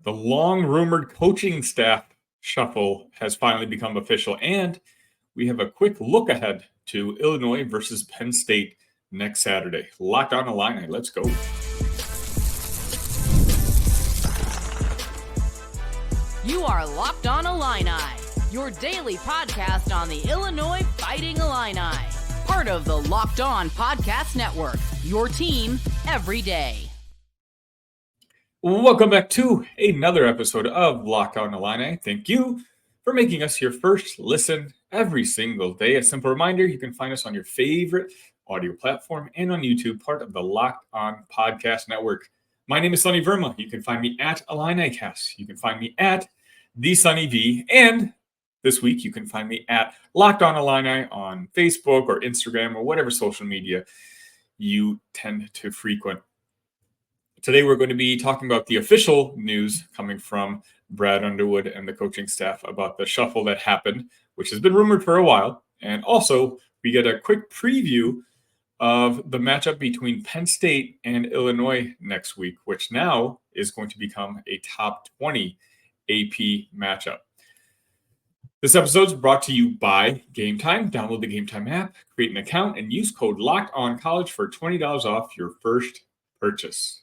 The long-rumored coaching staff shuffle has finally become official, and we have a quick look ahead to Illinois versus Penn State next Saturday. Locked On Illini, let's go. You are Locked On Illini, your daily podcast on the Illinois Fighting Illini. Part of the Locked On Podcast Network, your team every day. Welcome back to another episode of Locked On Illini. Thank you for making us your first listen every single day. A simple reminder, you can find us on your favorite audio platform and on YouTube, part of the Locked On Podcast Network. My name is Sunny Verma. You can find me at IlliniCast. You can find me at the Sunny V. And this week, you can find me at Locked On Illini on Facebook or Instagram or whatever social media you tend to frequent. Today, we're going to be talking about the official news coming from Brad Underwood and the coaching staff about the shuffle that happened, which has been rumored for a while. And also, we get a quick preview of the matchup between Penn State and Illinois next week, which now is going to become a top 20 AP matchup. This episode is brought to you by Game Time. Download the Game Time app, create an account, and use code LOCKEDONCollege for $20 off your first purchase.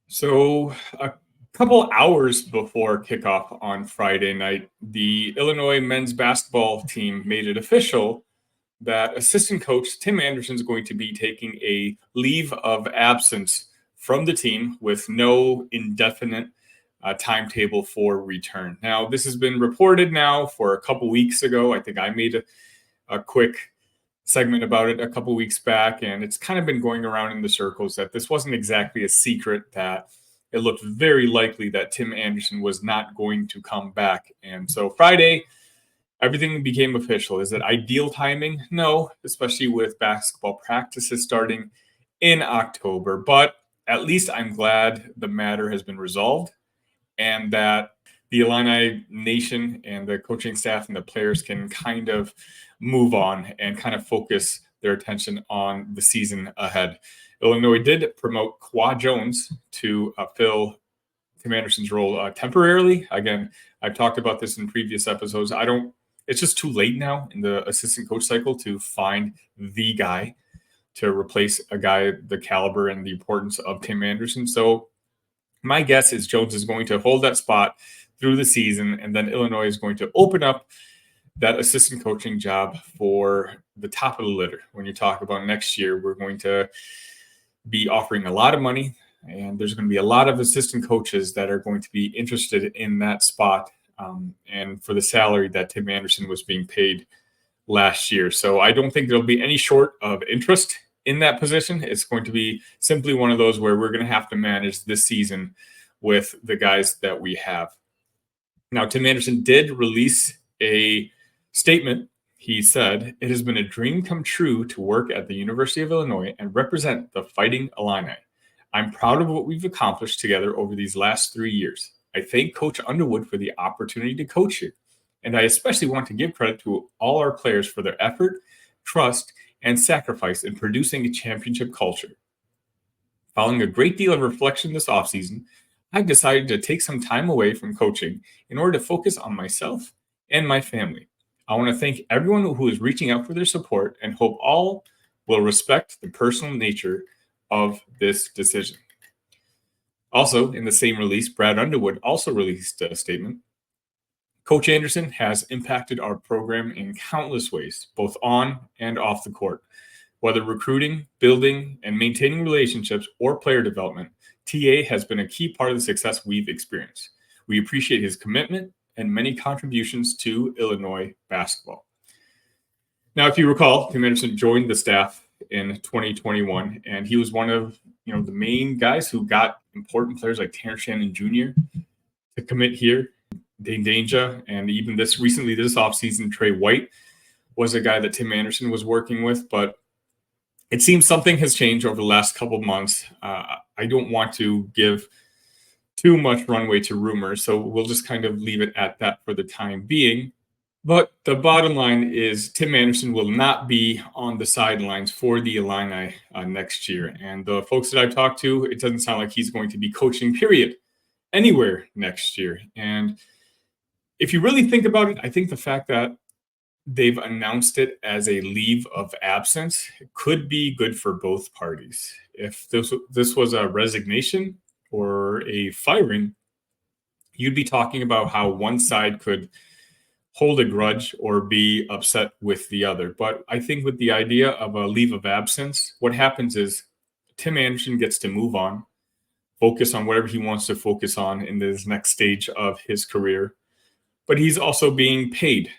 So a couple hours before kickoff on Friday night, the Illinois men's basketball team made it official that assistant coach Tim Anderson is going to be taking a leave of absence from the team with no indefinite timetable for return. Now, this has been reported now for a couple weeks ago. I think I made a quick segment about it a couple weeks back, and it's kind of been going around in the circles that this wasn't exactly a secret, that it looked very likely that Tim Anderson was not going to come back. And so Friday, everything became official. Is it ideal timing? No, especially with basketball practices starting in October. But at least I'm glad the matter has been resolved and that the Illini Nation and the coaching staff and the players can kind of move on and kind of focus their attention on the season ahead. Illinois did promote Qua Jones to fill Tim Anderson's role temporarily. Again, I've talked about this in previous episodes. It's just too late now in the assistant coach cycle to find the guy to replace a guy the caliber and the importance of Tim Anderson. So my guess is Jones is going to hold that spot through the season, and then Illinois is going to open up that assistant coaching job for the top of the litter. When you talk about next year, we're going to be offering a lot of money, and there's going to be a lot of assistant coaches that are going to be interested in that spot and for the salary that Tim Anderson was being paid last year. So I don't think there'll be any short of interest in that position. It's going to be simply one of those where we're going to have to manage this season with the guys that we have. Now, Tim Anderson did release a statement. He said, "It has been a dream come true to work at the University of Illinois and represent the Fighting Illini. I'm proud of what we've accomplished together over these last 3 years. I thank Coach Underwood for the opportunity to coach here, and I especially want to give credit to all our players for their effort, trust, and sacrifice in producing a championship culture. Following a great deal of reflection this offseason, I've decided to take some time away from coaching in order to focus on myself and my family. I want to thank everyone who is reaching out for their support and hope all will respect the personal nature of this decision." Also, in the same release, Brad Underwood also released a statement. "Coach Anderson has impacted our program in countless ways, both on and off the court. Whether recruiting, building, and maintaining relationships or player development, TA has been a key part of the success we've experienced. We appreciate his commitment and many contributions to Illinois basketball." Now, if you recall, Tim Anderson joined the staff in 2021, and he was one of the main guys who got important players like Tanner Shannon Jr. to commit here. Dane Danger, and even this offseason, Trey White was a guy that Tim Anderson was working with, but it seems something has changed over the last couple of months. I don't want to give too much runway to rumors, so we'll just kind of leave it at that for the time being. But the bottom line is Tim Anderson will not be on the sidelines for the Illini next year. And the folks that I've talked to, it doesn't sound like he's going to be coaching, period, anywhere next year. And if you really think about it, I think the fact that they've announced it as a leave of absence could be good for both parties. If this was a resignation or a firing, you'd be talking about how one side could hold a grudge or be upset with the other. But I think with the idea of a leave of absence, what happens is Tim Anderson gets to move on, focus on whatever he wants to focus on in this next stage of his career. But he's also being paid,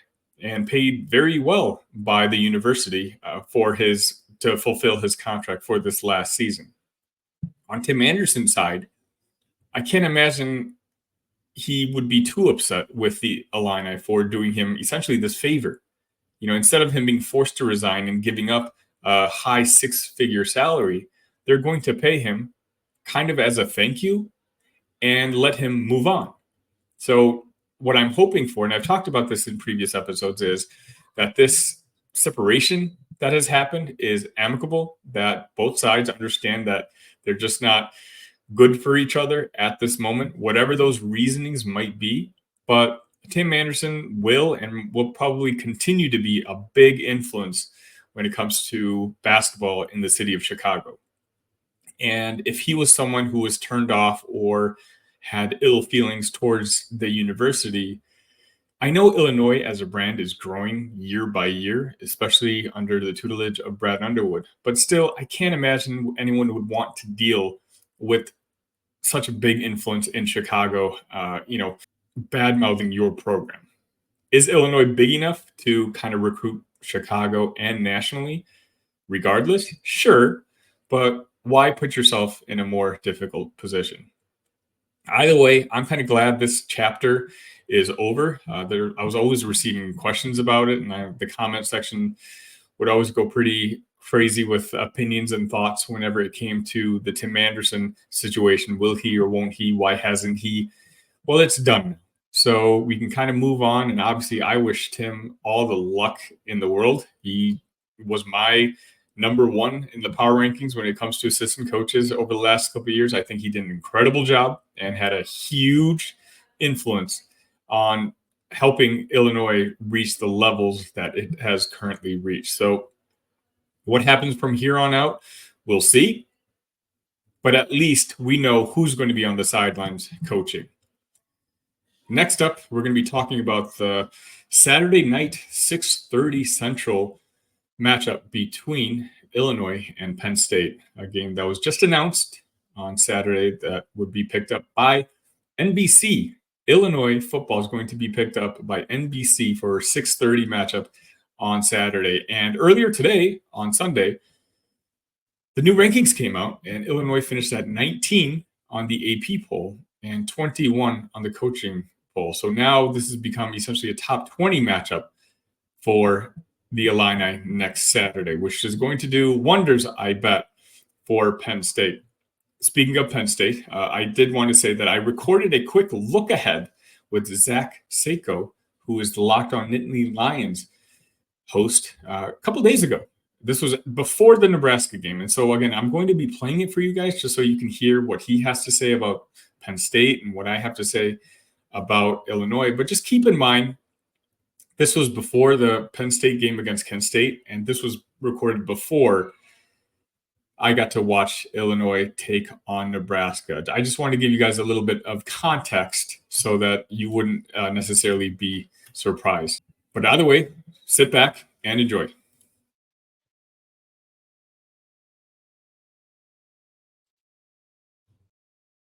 and paid very well by the university to fulfill his contract for this last season. On Tim Anderson's side, I can't imagine he would be too upset with the Illini for doing him essentially this favor. Instead of him being forced to resign and giving up a high six-figure salary, they're going to pay him kind of as a thank you and let him move on. So what I'm hoping for, and I've talked about this in previous episodes, is that this separation that has happened is amicable, that both sides understand that they're just not good for each other at this moment, whatever those reasonings might be. But Tim Anderson will probably continue to be a big influence when it comes to basketball in the city of Chicago. And if he was someone who was turned off or had ill feelings towards the university, I know Illinois as a brand is growing year by year, especially under the tutelage of Brad Underwood. But still, I can't imagine anyone would want to deal with such a big influence in Chicago, bad-mouthing your program. Is Illinois big enough to kind of recruit Chicago and nationally? Regardless, sure, but why put yourself in a more difficult position? Either way, I'm kind of glad this chapter is over. I was always receiving questions about it, and the comment section would always go pretty crazy with opinions and thoughts whenever it came to the Tim Anderson situation. Will he or won't he? Why hasn't he? Well, it's done. So we can kind of move on. And obviously, I wish Tim all the luck in the world. He was my number one in the power rankings when it comes to assistant coaches over the last couple of years. I think he did an incredible job and had a huge influence on helping Illinois reach the levels that it has currently reached. So what happens from here on out, we'll see. But at least we know who's going to be on the sidelines coaching. Next up, we're going to be talking about the Saturday night 6:30 Central matchup between Illinois and Penn State, a game that was just announced on Saturday that would be picked up by NBC. Illinois football is going to be picked up by NBC for a 6:30 matchup on Saturday. And earlier today, on Sunday, the new rankings came out, and Illinois finished at 19 on the AP poll and 21 on the coaching poll. So now this has become essentially a top 20 matchup for the Illini next Saturday, which is going to do wonders, I bet, for Penn State. Speaking of Penn State, I did want to say that I recorded a quick look ahead with Zack Seyko, who is the Locked On Illini Lions host, a couple days ago. This was before the Nebraska game. And so, again, I'm going to be playing it for you guys just so you can hear what he has to say about Penn State and what I have to say about Illinois. But just keep in mind, this was before the Penn State game against Kent State, and this was recorded before I got to watch Illinois take on Nebraska. I just want to give you guys a little bit of context so that you wouldn't necessarily be surprised. But either way, sit back and enjoy.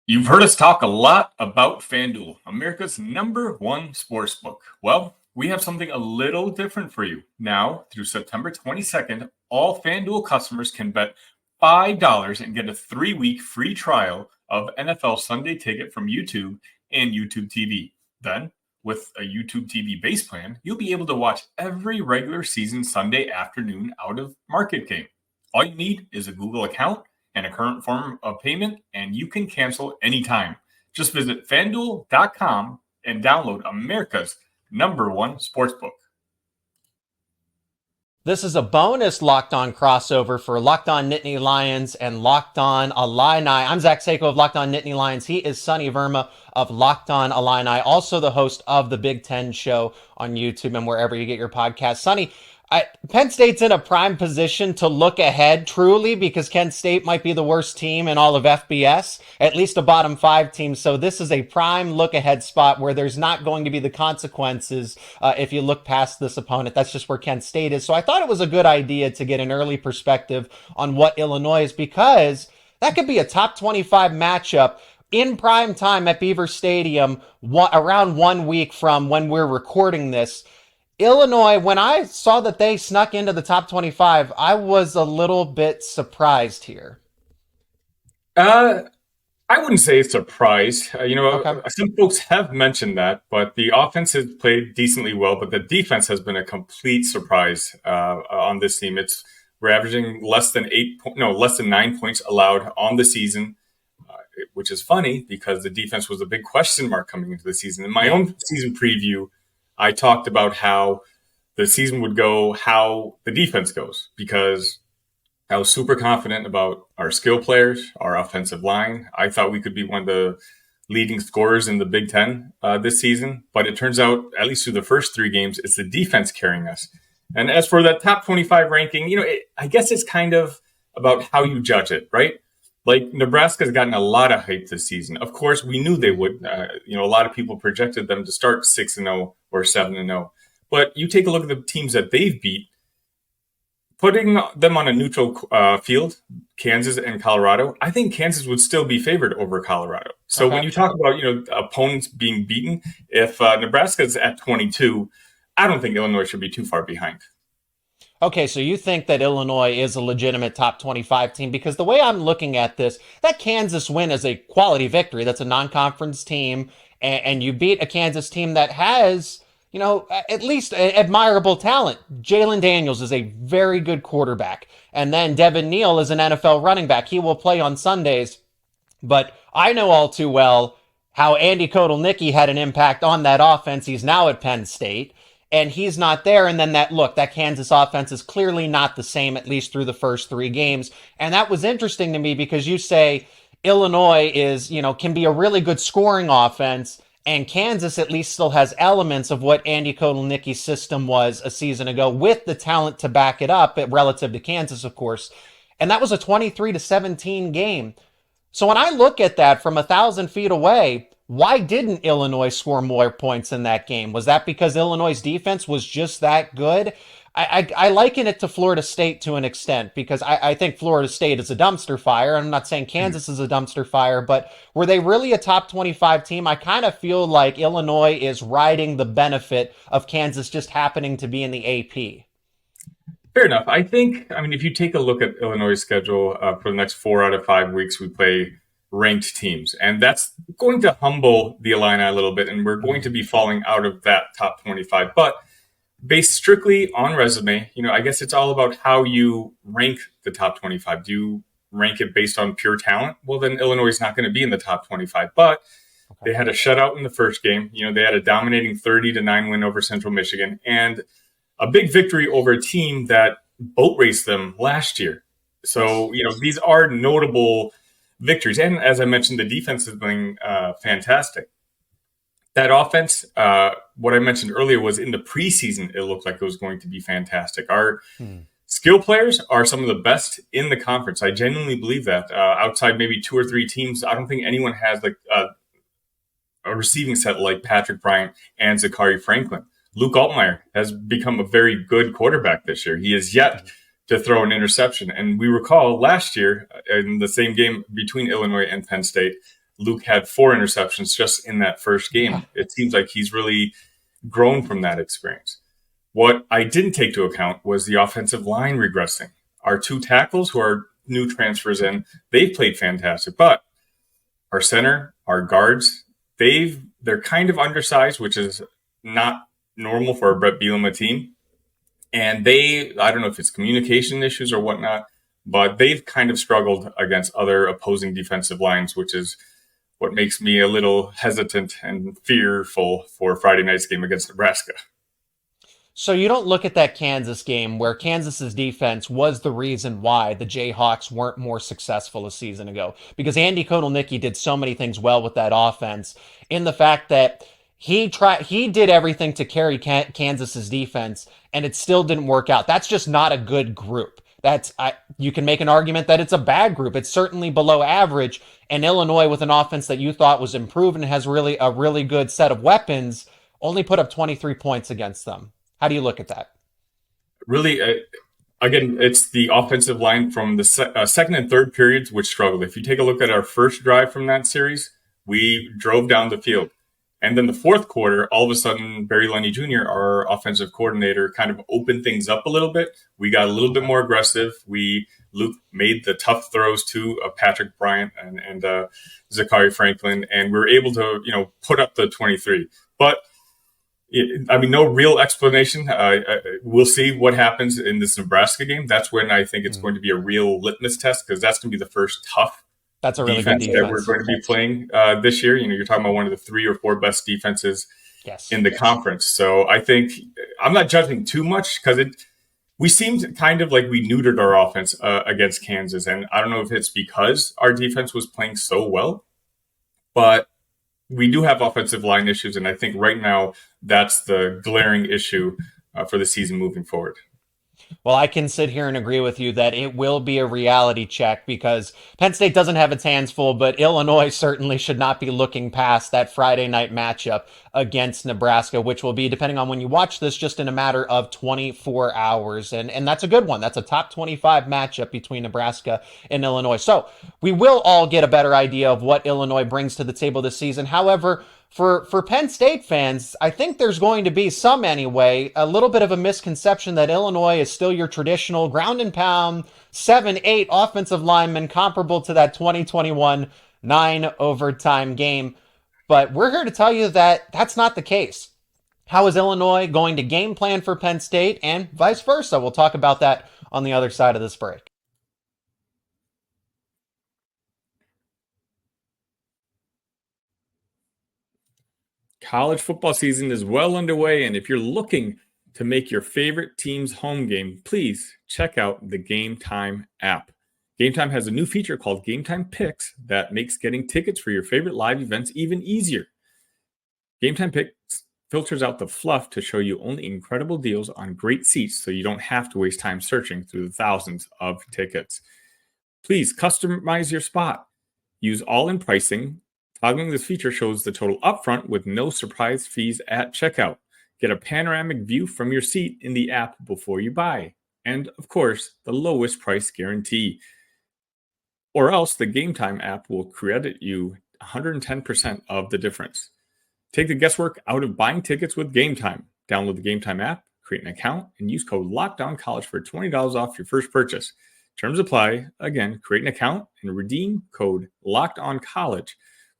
You've heard us talk a lot about FanDuel, America's #1 sportsbook. Well, we have something a little different for you. Now, through September 22nd, all FanDuel customers can bet $5 and get a 3-week free trial of NFL Sunday Ticket from YouTube and YouTube TV. Then, with a YouTube TV base plan, you'll be able to watch every regular season Sunday afternoon out of market game. All you need is a Google account and a current form of payment, and you can cancel anytime. Just visit FanDuel.com and download America's #1 sportsbook. This is a bonus Locked On crossover for Locked On Nittany Lions and Locked On Illini. I'm Zack Seyko of Locked On Nittany Lions. He is Sunny Verma of Locked On Illini, also the host of the Big Ten Show on YouTube and wherever you get your podcasts. Sunny, Penn State's in a prime position to look ahead, truly, because Kent State might be the worst team in all of FBS, at least a bottom 5 team. So this is a prime look ahead spot where there's not going to be the consequences if you look past this opponent. That's just where Kent State is. So I thought it was a good idea to get an early perspective on what Illinois is, because that could be a top 25 matchup in prime time at Beaver Stadium around 1 week from when we're recording this. Illinois, when I saw that they snuck into the top 25, I was a little bit surprised here. I wouldn't say surprised. Some folks have mentioned that, but the offense has played decently well, but the defense has been a complete surprise on this team. We're averaging less than 9 points allowed on the season, which is funny because the defense was a big question mark coming into the season. In my own season preview, I talked about how the season would go, how the defense goes, because I was super confident about our skill players, our offensive line. I thought we could be one of the leading scorers in the Big Ten this season. But it turns out, at least through the first 3 games, it's the defense carrying us. And as for that top 25 ranking, I guess it's kind of about how you judge it, right? Like, Nebraska's gotten a lot of hype this season. Of course, we knew they would. A lot of people projected them to start 6-0 or 7-0. But you take a look at the teams that they've beat, putting them on a neutral field, Kansas and Colorado, I think Kansas would still be favored over Colorado. So when you talk about, opponents being beaten, if Nebraska's at 22, I don't think Illinois should be too far behind. Okay, so you think that Illinois is a legitimate top 25 team, because the way I'm looking at this, that Kansas win is a quality victory. That's a non-conference team, and you beat a Kansas team that has, at least admirable talent. Jalen Daniels is a very good quarterback, and then Devin Neal is an NFL running back. He will play on Sundays, but I know all too well how Andy Kotelnicki had an impact on that offense. He's now at Penn State, and he's not there. And then that Kansas offense is clearly not the same, at least through the first 3 games. And that was interesting to me, because you say Illinois can be a really good scoring offense, and Kansas at least still has elements of what Andy Kotelnicki's system was a season ago, with the talent to back it up relative to Kansas, of course. And that was a 23-17 game. So when I look at that from 1,000 feet away, why didn't Illinois score more points in that game? Was that because Illinois' defense was just that good? I liken it to Florida State to an extent, because I think Florida State is a dumpster fire. I'm not saying Kansas is a dumpster fire, but were they really a top 25 team? I kind of feel like Illinois is riding the benefit of Kansas just happening to be in the AP. Fair enough. If you take a look at Illinois' schedule for the next 4 out of 5 weeks, we play ranked teams, and that's going to humble the Illini a little bit, and we're going to be falling out of that top 25. But based strictly on resume, I guess it's all about how you rank the top 25. Do you rank it based on pure talent? Well, then Illinois is not going to be in the top 25. But they had a shutout in the first game. They had a dominating 30-9 win over Central Michigan, and a big victory over a team that boat raced them last year. So, these are notable victories. And as I mentioned, the defense has been fantastic. That offense, what I mentioned earlier, was in the preseason, it looked like it was going to be fantastic. Our skill players are some of the best in the conference. I genuinely believe that. Outside maybe 2 or 3 teams, I don't think anyone has a receiving set like Patrick Bryant and Zachary Franklin. Luke Altmaier has become a very good quarterback this year. He is yet to throw an interception. And we recall last year in the same game between Illinois and Penn State, Luke had 4 interceptions just in that first game. It seems like he's really grown from that experience. What I didn't take into account was the offensive line regressing. Our 2 tackles, who are new transfers in, they've played fantastic. But our center, our guards, they're kind of undersized, which is not normal for a Brett Bielema team. And I don't know if it's communication issues or whatnot, but they've kind of struggled against other opposing defensive lines, which is what makes me a little hesitant and fearful for Friday night's game against Nebraska. So you don't look at that Kansas game where Kansas's defense was the reason why the Jayhawks weren't more successful a season ago, because Andy Kotelnicki did so many things well with that offense, in the fact that he did everything to carry Kansas's defense, and it still didn't work out. That's just not a good group. You can make an argument that it's a bad group. It's certainly below average. And Illinois, with an offense that you thought was improved and has a really good set of weapons, only put up 23 points against them. How do you look at that? Really, again, it's the offensive line from the second and third periods which struggled. If you take a look at our first drive from that series, we drove down the field. And then the fourth quarter, all of a sudden, Barry Lunny Jr., our offensive coordinator, kind of opened things up a little bit. We got a little bit more aggressive. Luke made the tough throws to Patrick Bryant and Zachary Franklin, and we were able to, put up the 23. But no real explanation. We'll see what happens in this Nebraska game. That's when I think it's going to be a real litmus test, because that's going to be the first tough that's a really good defense that we're going to be playing this year. You're talking about one of the 3 or 4 best defenses in the conference. So I think I'm not judging too much, because we seemed kind of like we neutered our offense against Kansas. And I don't know if it's because our defense was playing so well, but we do have offensive line issues. And I think right now that's the glaring issue for the season moving forward. Well, I can sit here and agree with you that it will be a reality check, because Penn State doesn't have its hands full, but Illinois certainly should not be looking past that Friday night matchup against Nebraska, which will be, depending on when you watch this, just in a matter of 24 hours. And that's a good one. That's a top 25 matchup between Nebraska and Illinois. So we will all get a better idea of what Illinois brings to the table this season. However, for Penn State fans, I think there's going to be some anyway, a little bit of a misconception that Illinois is still your traditional ground and pound 7-8 offensive lineman, comparable to that 2021 9 overtime game. But we're here to tell you that that's not the case. How is Illinois going to game plan for Penn State, and vice versa? We'll talk about that on the other side of this break. College football season is well underway, and if you're looking to make your favorite team's home game, please check out the Game Time app. Game Time has a new feature called Game Time Picks that makes getting tickets for your favorite live events even easier. Game Time Picks filters out the fluff to show you only incredible deals on great seats, so you don't have to waste time searching through the thousands of tickets. Please customize your spot. Use all-in pricing. Toggling this feature shows the total upfront with no surprise fees at checkout. Get a panoramic view from your seat in the app before you buy. And, of course, the lowest price guarantee. Or else the Game Time app will credit you 110% of the difference. Take the guesswork out of buying tickets with Game Time. Download the Game Time app, create an account, and use code LOCKEDONCollege for $20 off your first purchase. Terms apply. Again, create an account and redeem code LOCKEDONCollege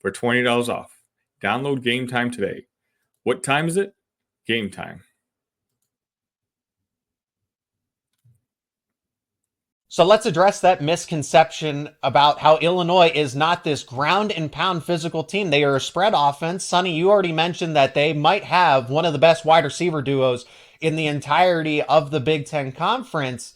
for $20 off. Download Game Time today. What time is it? Game time. So let's address that misconception about how Illinois is not this ground and pound physical team. They are a spread offense. Sunny, you already mentioned that they might have one of the best wide receiver duos in the entirety of the Big Ten Conference.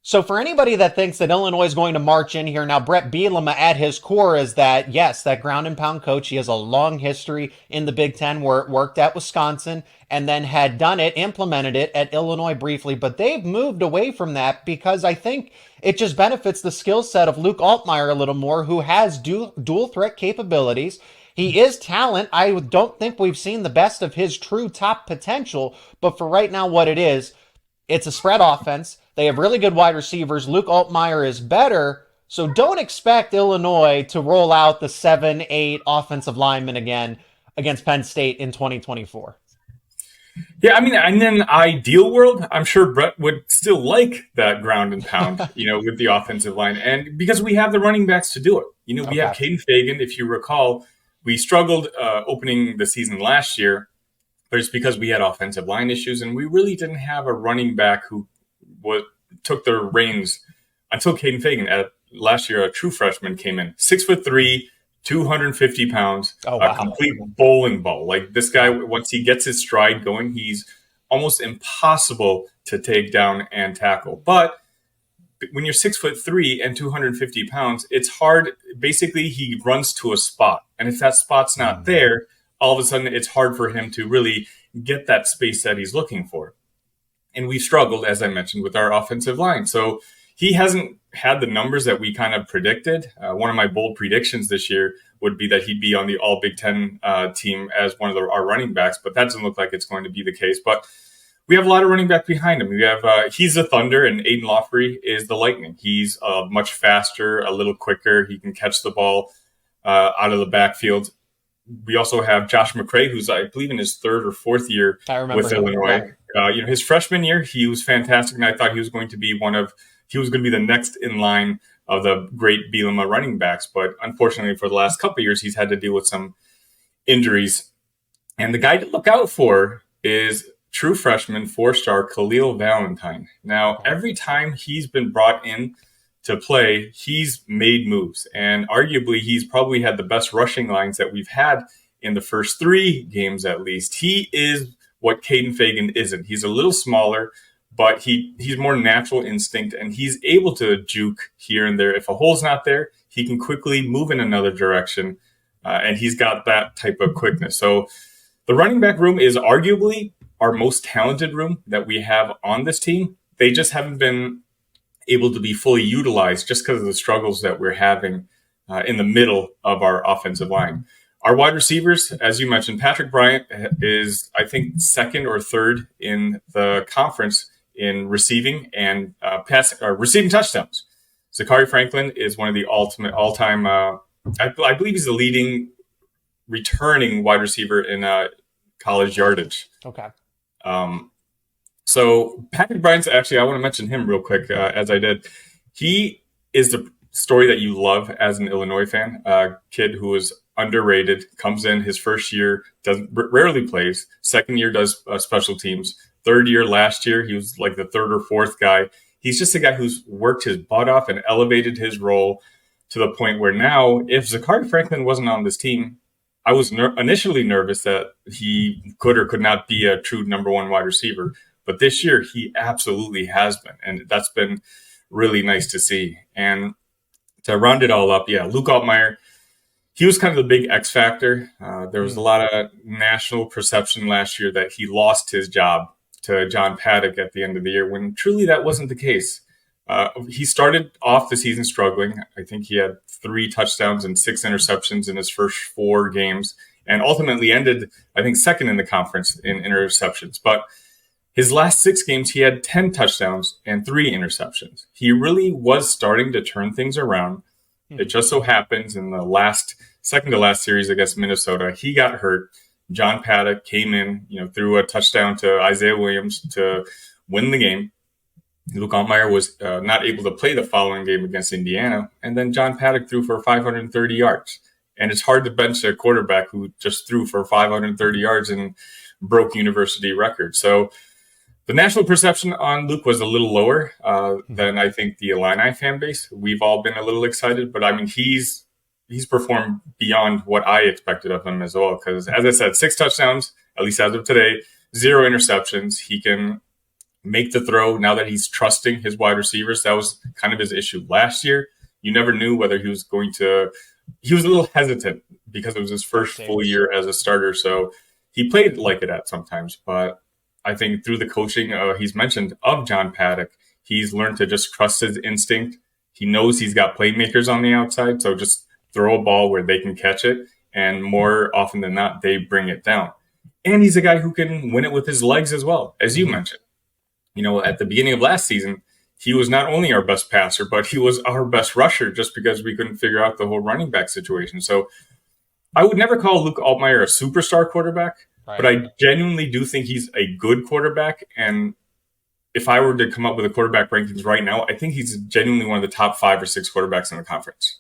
So for anybody that thinks that Illinois is going to march in here, now Brett Bielema at his core is that, yes, that ground and pound coach. He has a long history in the Big Ten where it worked at Wisconsin and then had implemented it at Illinois briefly. But they've moved away from that because I think it just benefits the skill set of Luke Altmaier a little more, who has dual threat capabilities. He is talent. I don't think we've seen the best of his true top potential. But for right now, what it is, it's a spread offense. They have really good wide receivers. Luke Altmaier is better. So don't expect Illinois to roll out the 7-8 offensive linemen again against Penn State in 2024. Yeah, in an ideal world, I'm sure Brett would still like that ground and pound, with the offensive line. And because we have the running backs to do it. We have Caden Fagan. If you recall, we struggled opening the season last year, but it's because we had offensive line issues, and we really didn't have a running back who took the reins until Caden Fagan. Last year, a true freshman came in, 6'3", 250 pounds, oh, wow. A complete bowling ball. Like, this guy, once he gets his stride going, he's almost impossible to take down and tackle. But when you're 6'3" and 250 pounds, it's hard. Basically, he runs to a spot. And if that spot's not there, all of a sudden it's hard for him to really get that space that he's looking for. And we've struggled, as I mentioned, with our offensive line. So he hasn't had the numbers that we kind of predicted. One of my bold predictions this year would be that he'd be on the All Big Ten team as one of our running backs, but that doesn't look like it's going to be the case. But we have a lot of running back behind him. We have he's the Thunder, and Aiden Lawfrey is the Lightning. He's much faster, a little quicker. He can catch the ball out of the backfield. We also have Josh McCray, who's, I believe, in his third or fourth year with Illinois. His freshman year, he was fantastic, and I thought he was going to be the next in line of the great Bielema running backs. But unfortunately, for the last couple of years, he's had to deal with some injuries. And the guy to look out for is true freshman 4-star Khalil Valentine. Now, every time he's been brought in to play, he's made moves. And arguably, he's probably had the best rushing lines that we've had in the first 3 games at least. He is what Caden Fagan isn't. He's a little smaller, but he's more natural instinct, and he's able to juke here and there. If a hole's not there, he can quickly move in another direction, and he's got that type of quickness. So the running back room is arguably our most talented room that we have on this team. They just haven't been able to be fully utilized just because of the struggles that we're having in the middle of our offensive line. Our wide receivers, as you mentioned, Patrick Bryant is, I think, second or third in the conference in receiving and receiving touchdowns. Zachary Franklin is one of the all-time, I believe he's the leading returning wide receiver in college yardage. Okay. So Patrick Bryant's actually, I want to mention him real quick, as I did. He is the story that you love as an Illinois fan. A kid who is underrated, comes in his first year, rarely plays. Second year does special teams. Third year, last year, he was like the third or fourth guy. He's just a guy who's worked his butt off and elevated his role to the point where now, if Zachary Franklin wasn't on this team, I was initially nervous that he could or could not be a true number 1 wide receiver. But this year, he absolutely has been. And that's been really nice to see. And to round it all up, Luke Altmaier, he was kind of the big X factor. There was a lot of national perception last year that he lost his job to John Paddock at the end of the year, when truly that wasn't the case. He started off the season struggling. I think he had 3 touchdowns and 6 interceptions in his first 4 games, and ultimately ended, I think, second in the conference in interceptions. But his last 6 games, he had 10 touchdowns and 3 interceptions. He really was starting to turn things around. It just so happens in the second to last series against Minnesota, he got hurt. John Paddock came in, threw a touchdown to Isaiah Williams to win the game. Luke Altmaier was not able to play the following game against Indiana. And then John Paddock threw for 530 yards. And it's hard to bench a quarterback who just threw for 530 yards and broke university records. So the national perception on Luke was a little lower than I think the Illini fan base. We've all been a little excited, but I mean, he's performed beyond what I expected of him as well. Because as I said, 6 touchdowns, at least as of today, 0 interceptions. He can make the throw now that he's trusting his wide receivers. That was kind of his issue last year. You never knew whether he was going to. He was a little hesitant because it was his first full year as a starter. So he played like it at sometimes, but I think through the coaching he's mentioned of John Paddock, he's learned to just trust his instinct. He knows he's got playmakers on the outside, so just throw a ball where they can catch it, and more often than not, they bring it down. And he's a guy who can win it with his legs as well, as you mentioned. At the beginning of last season, he was not only our best passer, but he was our best rusher just because we couldn't figure out the whole running back situation. So I would never call Luke Altmaier a superstar quarterback. Right. But I genuinely do think he's a good quarterback. And if I were to come up with a quarterback rankings right now, I think he's genuinely one of the top 5 or 6 quarterbacks in the conference.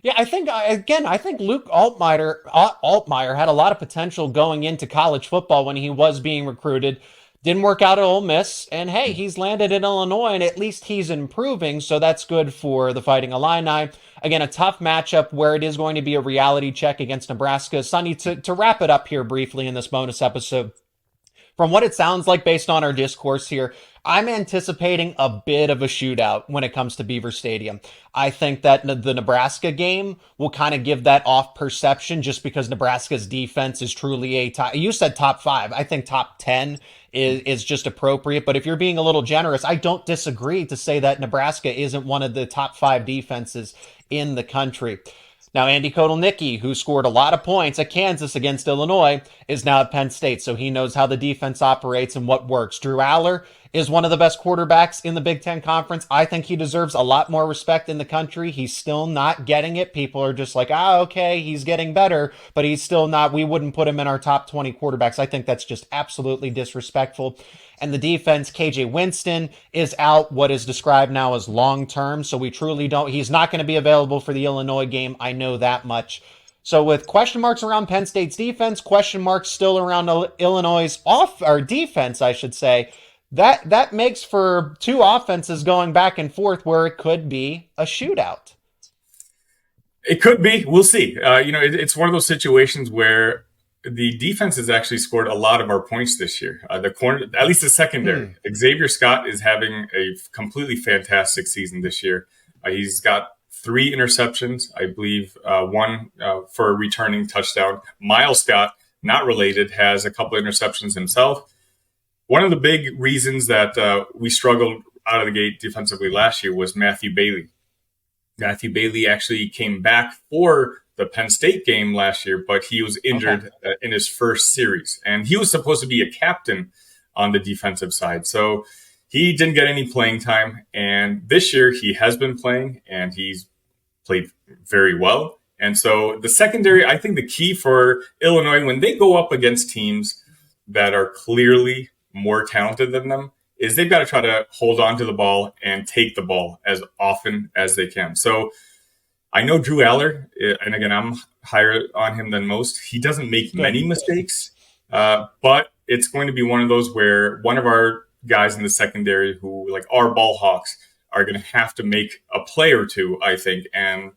Yeah, I think Luke Altmaier had a lot of potential going into college football when he was being recruited. Didn't work out at Ole Miss. And hey, he's landed in Illinois, and at least he's improving. So that's good for the Fighting Illini. Again, a tough matchup where it is going to be a reality check against Nebraska. Sunny, to wrap it up here briefly in this bonus episode, From what it sounds like based on our discourse here, I'm anticipating a bit of a shootout when it comes to Beaver Stadium. I think that the Nebraska game will kind of give that off perception just because Nebraska's defense is truly a top. You said top 5. I think top 10 is just appropriate. But if you're being a little generous, I don't disagree to say that Nebraska isn't one of the top 5 defenses in the country. Now, Andy Kotelnicki, who scored a lot of points at Kansas against Illinois, is now at Penn State, so he knows how the defense operates and what works. Drew Aller is one of the best quarterbacks in the Big Ten Conference. I think he deserves a lot more respect in the country. He's still not getting it. People are just like, okay, he's getting better, but he's still not. We wouldn't put him in our top 20 quarterbacks. I think that's just absolutely disrespectful. And the defense, KJ Winston is out what is described now as long-term, so we truly don't. He's not going to be available for the Illinois game. I know that much. So with question marks around Penn State's defense, question marks still around Illinois' defense, I should say, that makes for 2 offenses going back and forth where it could be a shootout. It could be. We'll see. It's one of those situations where the defense has actually scored a lot of our points this year. The corner, at least the secondary. Xavier Scott is having a completely fantastic season this year. He's got 3 interceptions, I believe, 1 for a returning touchdown. Miles Scott, not related, has a couple of interceptions himself. One of the big reasons that we struggled out of the gate defensively last year was Matthew Bailey. Matthew Bailey actually came back for the Penn State game last year, but he was injured in his first series. And he was supposed to be a captain on the defensive side. So he didn't get any playing time. And this year he has been playing and he's played very well. And so the secondary, I think the key for Illinois, when they go up against teams that are clearly more talented than them, is they've got to try to hold on to the ball and take the ball as often as they can. So I know Drew Aller, and again, I'm higher on him than most. He doesn't make many mistakes, but it's going to be one of those where one of our guys in the secondary who, like our ball hawks, are going to have to make a play or two, I think. And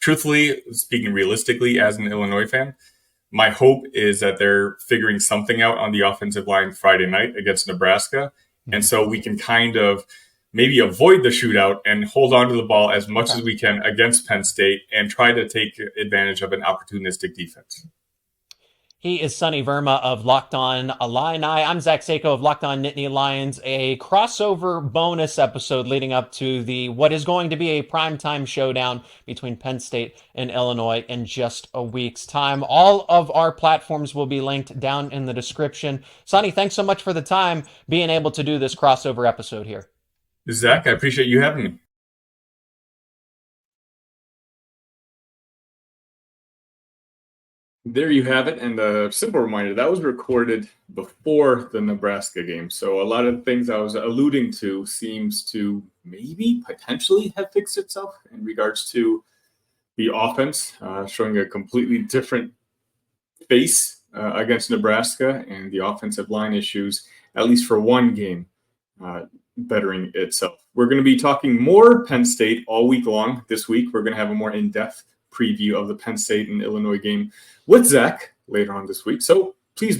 truthfully, speaking realistically as an Illinois fan, my hope is that they're figuring something out on the offensive line Friday night against Nebraska. And so we can kind of maybe avoid the shootout and hold on to the ball as much as we can against Penn State and try to take advantage of an opportunistic defense. He is Sunny Verma of Locked On Illini. I'm Zack Seyko of Locked On Nittany Lions, a crossover bonus episode leading up to what is going to be a primetime showdown between Penn State and Illinois in just a week's time. All of our platforms will be linked down in the description. Sunny, thanks so much for the time being able to do this crossover episode here. Zach, I appreciate you having me. There you have it. And a simple reminder, that was recorded before the Nebraska game. So a lot of the things I was alluding to seems to maybe potentially have fixed itself in regards to the offense, showing a completely different face against Nebraska, and the offensive line issues, at least for one game, bettering itself. We're going to be talking more Penn State all week long. This week, we're going to have a more in-depth preview of the Penn State and Illinois game with Zach later on this week. So please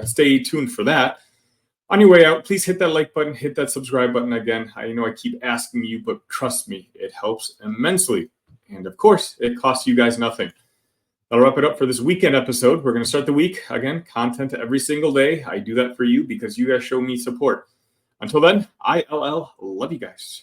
stay tuned for that. On your way out, please hit that like button, hit that subscribe button. Again, I know I keep asking you, but trust me, it helps immensely. And of course, it costs you guys nothing. That'll wrap it up for this weekend episode. We're going to start the week, again, content every single day. I do that for you because you guys show me support. Until then, ILL, love you guys.